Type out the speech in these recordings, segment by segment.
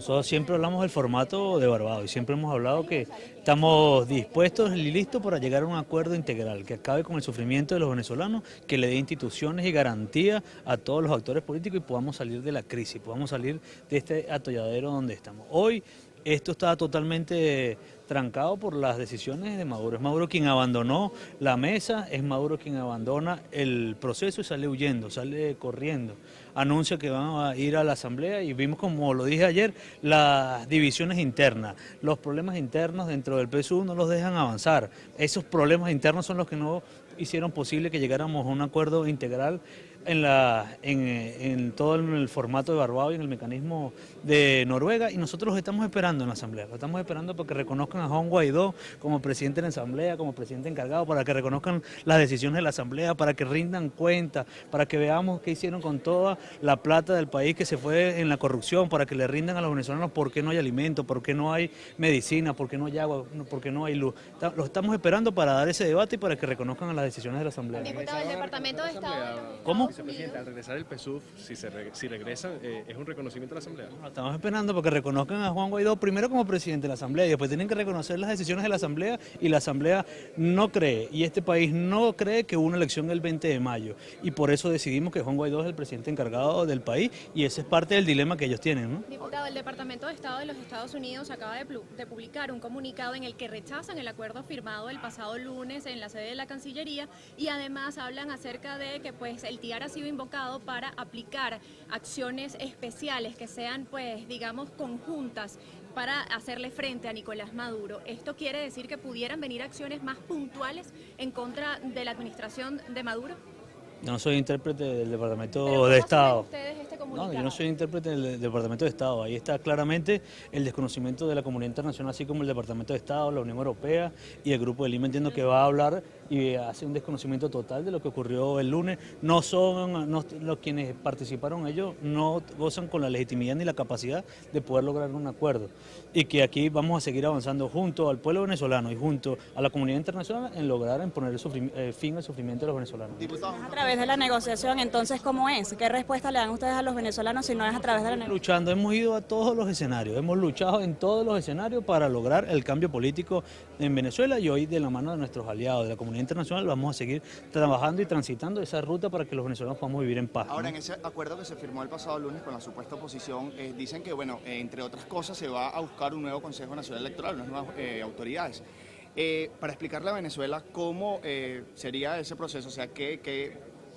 Nosotros siempre hablamos del formato de Barbados y siempre hemos hablado que estamos dispuestos y listos para llegar a un acuerdo integral que acabe con el sufrimiento de los venezolanos, que le dé instituciones y garantías a todos los actores políticos y podamos salir de la crisis, podamos salir de este atolladero donde estamos. Hoy esto está totalmente trancado por las decisiones de Maduro. Es Maduro quien abandonó la mesa, es Maduro quien abandona el proceso y sale huyendo, sale corriendo. Anuncia que van a ir a la asamblea y vimos, como lo dije ayer, las divisiones internas, los problemas internos dentro del PSUV no los dejan avanzar. Esos problemas internos son los que no hicieron posible que llegáramos a un acuerdo integral en todo el formato de Barbados y en el mecanismo de Noruega, y nosotros los estamos esperando en la Asamblea, los estamos esperando porque reconozcan a Juan Guaidó como presidente de la Asamblea, como presidente encargado, para que reconozcan las decisiones de la Asamblea, para que rindan cuenta, para que veamos qué hicieron con toda la plata del país que se fue en la corrupción, para que le rindan a los venezolanos por qué no hay alimento, por qué no hay medicina, por qué no hay agua, por qué no hay luz. Los estamos esperando para dar ese debate y para que reconozcan las decisiones de la Asamblea. Diputado del Departamento de Estado. ¿Cómo? Vicepresidente, al regresar el PSUV, si regresan, ¿es un reconocimiento de la Asamblea? Estamos esperando porque reconozcan a Juan Guaidó primero como presidente de la Asamblea y después tienen que reconocer las decisiones de la Asamblea, y la Asamblea no cree, y este país no cree que hubo una elección el 20 de mayo, y por eso decidimos que Juan Guaidó es el presidente encargado del país, y ese es parte del dilema que ellos tienen, ¿no? Diputado, el Departamento de Estado de los Estados Unidos acaba de publicar un comunicado en el que rechazan el acuerdo firmado el pasado lunes en la sede de la Cancillería, y además hablan acerca de que pues el TIAR ha sido invocado para aplicar acciones especiales que sean, pues, digamos, conjuntas para hacerle frente a Nicolás Maduro. ¿Esto quiere decir que pudieran venir acciones más puntuales en contra de la administración de Maduro? Yo no soy intérprete del Departamento ¿Pero de cómo asumen Estado. ustedes este No, comunicado? yo no soy intérprete del Departamento de Estado. Ahí está claramente el desconocimiento de la comunidad internacional, así como el Departamento de Estado, la Unión Europea y el Grupo de Lima. Entiendo que va a hablar y hace un desconocimiento total de lo que ocurrió el lunes. No son los quienes participaron, ellos no gozan con la legitimidad ni la capacidad de poder lograr un acuerdo. Y que aquí vamos a seguir avanzando junto al pueblo venezolano y junto a la comunidad internacional en lograr poner fin al sufrimiento de los venezolanos. A través de la negociación, entonces, ¿cómo es? ¿Qué respuesta le dan ustedes a los venezolanos si no es a través de la negociación? Luchando, hemos ido a todos los escenarios, hemos luchado en todos los escenarios para lograr el cambio político en Venezuela, y hoy, de la mano de nuestros aliados de la comunidad internacional, vamos a seguir trabajando y transitando esa ruta para que los venezolanos podamos vivir en paz, ¿no? Ahora, en ese acuerdo que se firmó el pasado lunes con la supuesta oposición, dicen que, bueno, entre otras cosas, se va a buscar un nuevo Consejo Nacional Electoral, unas nuevas autoridades. Para explicarle a Venezuela cómo sería ese proceso, o sea,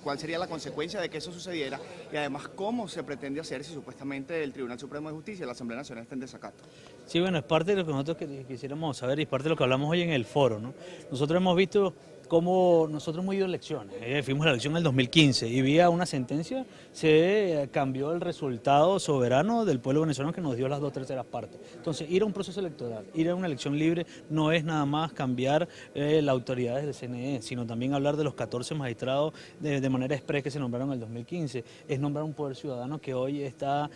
cuál sería la consecuencia de que eso sucediera, y además cómo se pretende hacer si supuestamente el Tribunal Supremo de Justicia y la Asamblea Nacional está en desacato. Sí, bueno, es parte de lo que nosotros quisiéramos saber y es parte de lo que hablamos hoy en el foro, ¿no? Nosotros hemos visto cómo nosotros hemos ido a elecciones, fuimos a la elección en el 2015 y vía una sentencia se cambió el resultado soberano del pueblo venezolano, que nos dio las 2/3 partes. Entonces, ir a un proceso electoral, ir a una elección libre, no es nada más cambiar las autoridades del CNE, sino también hablar de los 14 magistrados de manera express que se nombraron en el 2015, es nombrar un poder ciudadano que hoy está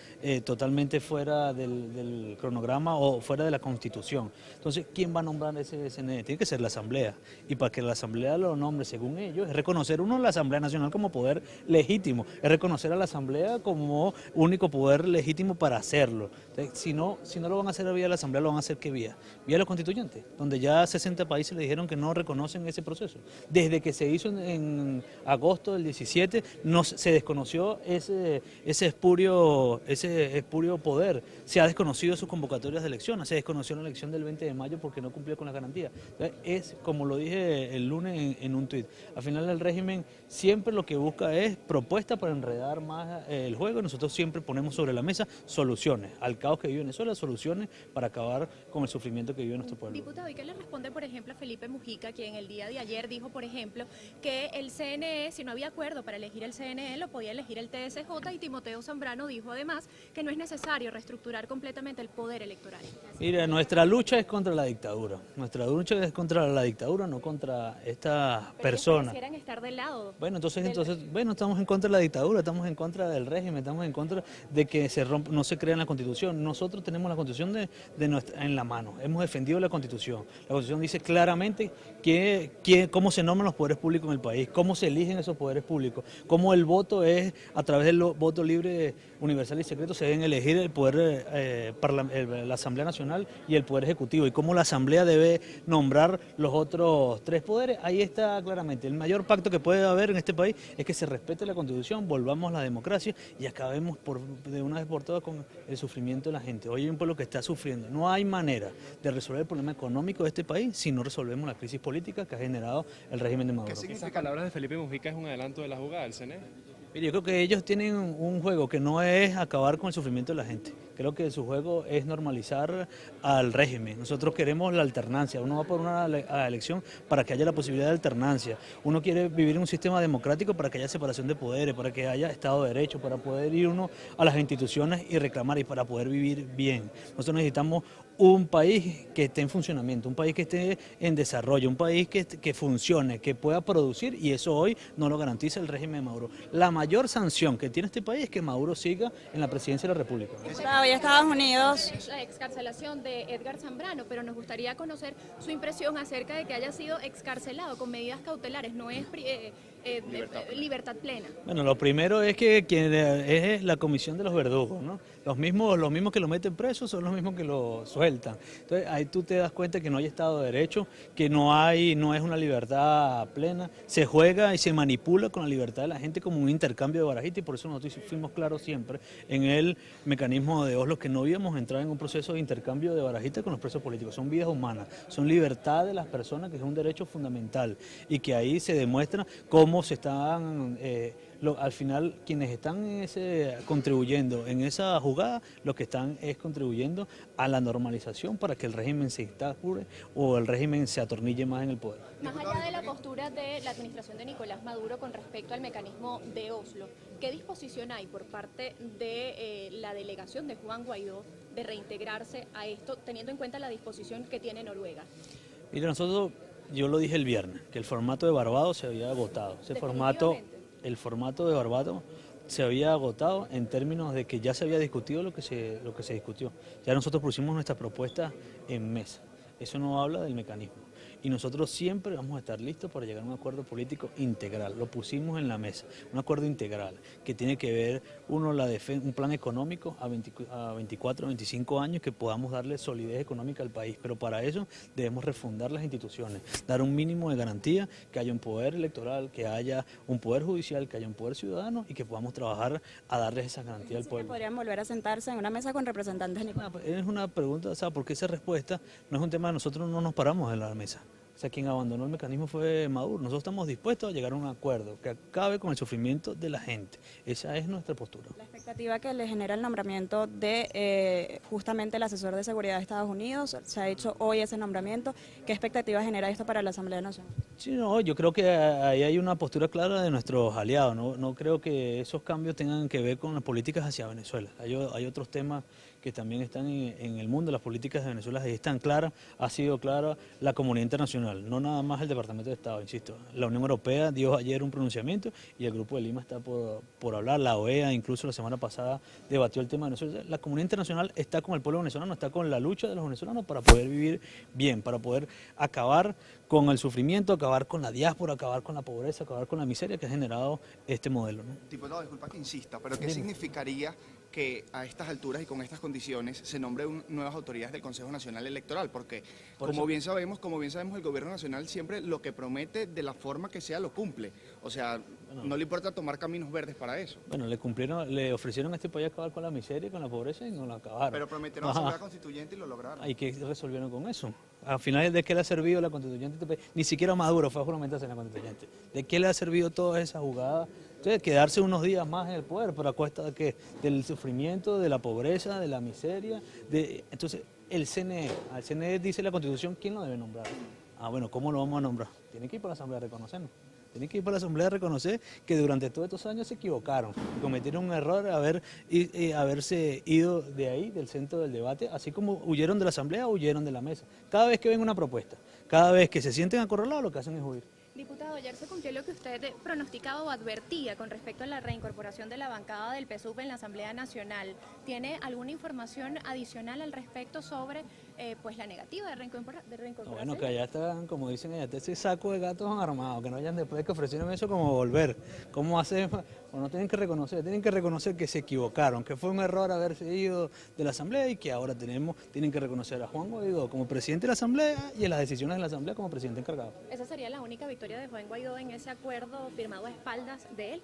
totalmente fuera del cronograma o fuera de la Constitución. Entonces, ¿quién va a nombrar ese CNE? Tiene que ser la Asamblea, y para que la Asamblea lo nombre según ellos, es reconocer uno la Asamblea Nacional como poder legítimo, es reconocer a la Asamblea como único poder legítimo para hacerlo. Entonces, si no lo van a hacer vía la Asamblea, lo van a hacer ¿qué vía? Vía los constituyentes, donde ya 60 países le dijeron que no reconocen ese proceso. Desde que se hizo en agosto del 17, se desconoció ese espurio poder, se ha desconocido sus convocatorias de elecciones, se desconoció la elección del 20 de mayo porque no cumplió con las garantías. Entonces, es como lo dije el lunes en un tuit, al final el régimen siempre lo que busca es propuestas para enredar más el juego, y nosotros siempre ponemos sobre la mesa soluciones al caos que vive Venezuela, soluciones para acabar con el sufrimiento que vive nuestro pueblo. Diputado, ¿y qué le responde, por ejemplo, a Felipe Mujica, quien el día de ayer dijo, por ejemplo, que el CNE, si no había acuerdo para elegir el CNE, lo podía elegir el TSJ, y Timoteo Zambrano dijo además que no es necesario reestructurar completamente el poder electoral? Mira, nuestra lucha es contra la dictadura, nuestra lucha es contra la dictadura, no contra esta persona. Quisieran estar del lado. Bueno, entonces, estamos en contra de la dictadura, estamos en contra del régimen, estamos en contra de que no se crea en la Constitución. Nosotros tenemos la Constitución en la mano, hemos defendido la Constitución. La Constitución dice claramente cómo se nombran los poderes públicos en el país, cómo se eligen esos poderes públicos, cómo el voto es a través del voto libre universal y secreto se deben elegir el poder, la Asamblea Nacional y el Poder Ejecutivo, y cómo la Asamblea debe nombrar los otros tres poderes. Ahí está claramente. El mayor pacto que puede haber en este país es que se respete la Constitución, volvamos a la democracia y acabemos de una vez por todas con el sufrimiento de la gente. Hoy hay un pueblo que está sufriendo. No hay manera de resolver el problema económico de este país si no resolvemos la crisis política que ha generado el régimen de Maduro. Esas palabras de Felipe Mujica es un adelanto de la jugada del CNE. Mire, yo creo que ellos tienen un juego que no es acabar con el sufrimiento de la gente. Creo que su juego es normalizar al régimen. Nosotros queremos la alternancia. Uno va por una elección para que haya la posibilidad de alternancia. Uno quiere vivir en un sistema democrático para que haya separación de poderes, para que haya Estado de Derecho, para poder ir uno a las instituciones y reclamar y para poder vivir bien. Nosotros necesitamos un país que esté en funcionamiento, un país que esté en desarrollo, un país que funcione, que pueda producir, y eso hoy no lo garantiza el régimen de Maduro. La mayor sanción que tiene este país es que Maduro siga en la presidencia de la República. Hoy Estados Unidos. La excarcelación de Edgar Zambrano, pero nos gustaría conocer su impresión acerca de que haya sido excarcelado con medidas cautelares, no es libertad plena. Bueno, lo primero es que quien es la comisión de los verdugos, ¿no? Los mismos que lo meten preso son los mismos que lo sueltan. Entonces ahí tú te das cuenta que no hay Estado de Derecho, que no es una libertad plena, se juega y se manipula con la libertad de la gente como un intercambio de barajitas, y por eso nosotros fuimos claros siempre en el mecanismo de Oslo que no íbamos a entrar en un proceso de intercambio de barajitas con los presos políticos. Son vidas humanas, son libertad de las personas, que es un derecho fundamental, y que ahí se demuestra cómo se están, al final quienes están contribuyendo en esa jugada, lo que están es contribuyendo a la normalización para que el régimen se instaure o el régimen se atornille más en el poder. Más allá de la postura de la administración de Nicolás Maduro con respecto al mecanismo de Oslo, ¿qué disposición hay por parte de la delegación de Juan Guaidó de reintegrarse a esto, teniendo en cuenta la disposición que tiene Noruega? Mire, yo lo dije el viernes, que el formato de Barbados se había agotado. El formato de Barbados se había agotado en términos de que ya se había discutido lo que se discutió. Ya nosotros pusimos nuestra propuesta en mesa. Eso no habla del mecanismo. Y nosotros siempre vamos a estar listos para llegar a un acuerdo político integral. Lo pusimos en la mesa, un acuerdo integral que tiene que ver, un plan económico a 24, 25 años, que podamos darle solidez económica al país. Pero para eso debemos refundar las instituciones, dar un mínimo de garantía, que haya un poder electoral, que haya un poder judicial, que haya un poder ciudadano y que podamos trabajar a darles esa garantía al pueblo. ¿Podrían volver a sentarse en una mesa con representantes de Nicolás? Es una pregunta, ¿sabes? Porque esa respuesta no es un tema de nosotros, no nos paramos en la mesa. O sea, quien abandonó el mecanismo fue Maduro. Nosotros estamos dispuestos a llegar a un acuerdo que acabe con el sufrimiento de la gente. Esa es nuestra postura. La expectativa que le genera el nombramiento de justamente el asesor de seguridad de Estados Unidos, se ha hecho hoy ese nombramiento. ¿Qué expectativa genera esto para la Asamblea Nacional? Sí, no, yo creo que ahí hay una postura clara de nuestros aliados. No creo que esos cambios tengan que ver con las políticas hacia Venezuela. Hay otros temas que también están en el mundo. Las políticas de Venezuela ahí están claras, ha sido clara la comunidad internacional, no nada más el Departamento de Estado, insisto. La Unión Europea dio ayer un pronunciamiento y el Grupo de Lima está por hablar, la OEA incluso la semana pasada debatió el tema de Venezuela. La comunidad internacional está con el pueblo venezolano, está con la lucha de los venezolanos para poder vivir bien, para poder acabar con el sufrimiento, acabar con la diáspora, acabar con la pobreza, acabar con la miseria que ha generado este modelo, ¿no? Diputado, disculpa que insista, pero ¿qué significaría que a estas alturas y con estas condiciones se nombren nuevas autoridades del Consejo Nacional Electoral? Porque como bien sabemos, el gobierno nacional siempre lo que promete, de la forma que sea, lo cumple. O sea, no le importa tomar caminos verdes para eso. Bueno, le ofrecieron a este país acabar con la miseria y con la pobreza y no lo acabaron. Pero prometieron asamblea constituyente y lo lograron. ¿Y qué resolvieron con eso? Al final, ¿de qué le ha servido la constituyente a este país? Ni siquiera Maduro fue a juramentarse en la constituyente. ¿De qué le ha servido toda esa jugada? Entonces, quedarse unos días más en el poder, pero a cuesta de qué? Del sufrimiento, de la pobreza, de la miseria. Entonces, al CNE dice la Constitución, ¿quién lo debe nombrar? Bueno, ¿cómo lo vamos a nombrar? Tiene que ir para la Asamblea a reconocernos. Tienen que ir para la Asamblea a reconocer que durante todos estos años se equivocaron, cometieron un error haberse ido de ahí, del centro del debate, así como huyeron de la Asamblea, huyeron de la mesa. Cada vez que ven una propuesta, cada vez que se sienten acorralados, lo que hacen es huir. Diputado, ayer se cumplió lo que usted pronosticaba o advertía con respecto a la reincorporación de la bancada del PSUV en la Asamblea Nacional. ¿Tiene alguna información adicional al respecto sobre pues la negativa de reincorporación? Bueno, que allá están, como dicen allá, ese saco de gatos armados, que no hayan después que ofrecieron eso como volver. ¿Cómo hacemos o no tienen que reconocer que se equivocaron, que fue un error haberse ido de la Asamblea y que ahora tienen que reconocer a Juan Guaidó como presidente de la Asamblea y en las decisiones de la Asamblea como presidente encargado. ¿Esa sería la única victoria de Juan Guaidó en ese acuerdo firmado a espaldas de él?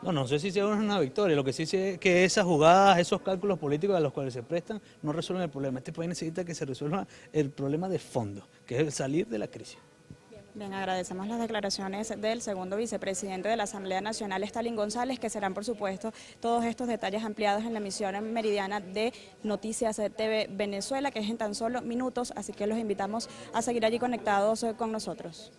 No sé si sea una victoria, lo que sí sé es que esas jugadas, esos cálculos políticos a los cuales se prestan no resuelven el problema. Este país necesita que se resuelva el problema de fondo, que es el salir de la crisis. Bien, agradecemos las declaraciones del segundo vicepresidente de la Asamblea Nacional, Stalin González, que serán, por supuesto, todos estos detalles ampliados en la emisión meridiana de Noticias TV Venezuela, que es en tan solo minutos, así que los invitamos a seguir allí conectados con nosotros.